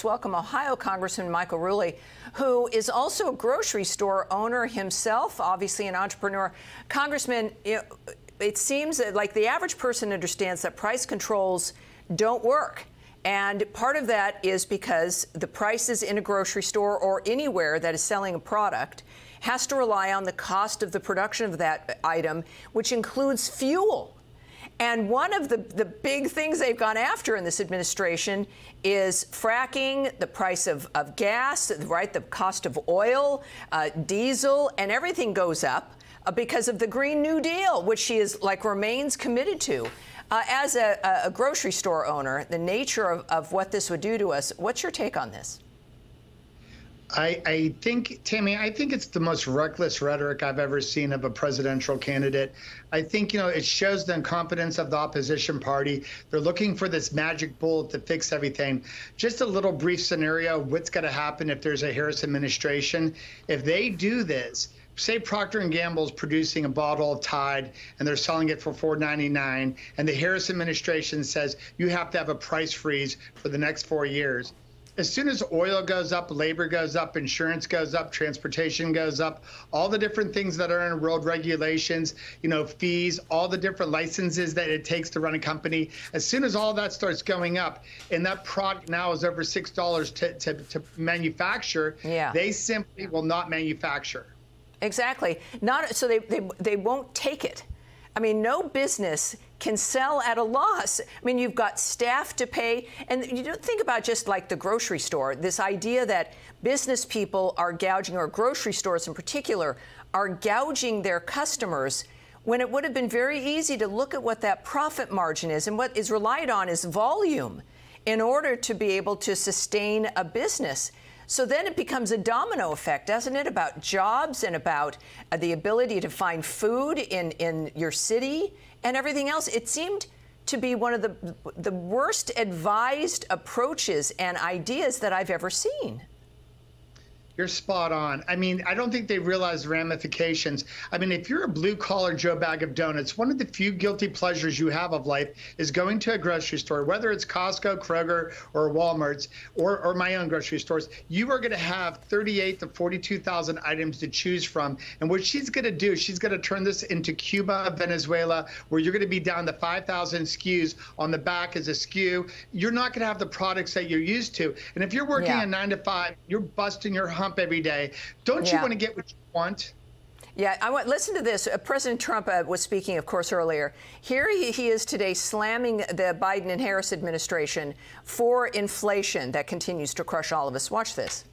Let's welcome Ohio Congressman Michael Rulli, who is also a grocery store owner himself, obviously an entrepreneur. Congressman, it seems that, like, the average person understands that price controls don't work. And part of that is because the prices in a grocery store or anywhere that is selling a product has to rely on the cost of the production of that item, which includes fuel. And one of the big things they've gone after in this administration is fracking, the price of gas, right? The cost of oil, diesel, and everything goes up because of the Green New Deal, which she is remains committed to. As a grocery store owner, the nature of what this would do to us, what's your take on this? I think, Tammy, I think it's the most reckless rhetoric I've ever seen of a presidential candidate. I think, it shows the incompetence of the opposition party. They're looking for this magic bullet to fix everything. Just a little brief scenario, what's going to happen if there's a Harris administration. If they do this, say Procter & Gamble is producing a bottle of Tide and they're selling it for $4.99, and the Harris administration says you have to have a price freeze for the next 4 years. As soon as oil goes up, labor goes up, insurance goes up, transportation goes up, all the different things that are in road regulations, fees, all the different licenses that it takes to run a company, as soon as all that starts going up, and that product now is over $6 to manufacture, they simply will not manufacture. Exactly. So they won't take it. I mean, no business can sell at a loss. I mean, you've got staff to pay. And you don't think about just like the grocery store, this idea that business people are gouging, or grocery stores in particular, are gouging their customers, when it would have been very easy to look at what that profit margin is. And what is relied on is volume in order to be able to sustain a business. So then it becomes a domino effect, doesn't it, about jobs and about the ability to find food in your city and everything else. It seemed to be one of the worst advised approaches and ideas that I've ever seen. You're spot on. I mean, I don't think they realize the ramifications. I mean, if you're a blue-collar Joe Bag of Donuts, one of the few guilty pleasures you have of life is going to a grocery store, whether it's Costco, Kroger, or Walmart's, or my own grocery stores. You are going to have 38 to 42,000 items to choose from. And what she's going to do, she's going to turn this into Cuba, Venezuela, where you're going to be down to 5,000 SKUs. On the back is a SKU. You're not going to have the products that you're used to. And if you're working a 9 to 5, you're busting your hump every day. Don't you want to get what you want? Yeah, listen to this. President Trump was speaking, of course, earlier. Here he is today slamming the Biden and Harris administration for inflation that continues to crush all of us. Watch this.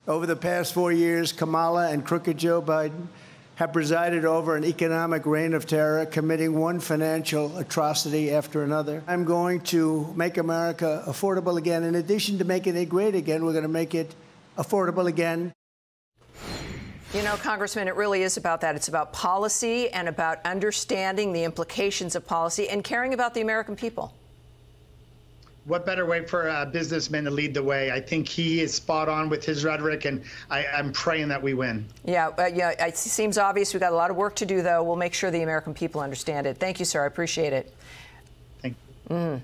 Over the past 4 years, Kamala and crooked Joe Biden have presided over an economic reign of terror, committing one financial atrocity after another. I'm going to make America affordable again. In addition to making it great again, we're going to make it affordable again. Congressman, it really is about that. It's about policy and about understanding the implications of policy and caring about the American people. What better way for a businessman to lead the way? I think he is spot on with his rhetoric, and I'm praying that we win. Yeah, it seems obvious. We've got a lot of work to do, though. We'll make sure the American people understand it. Thank you, sir. I appreciate it. Thank you.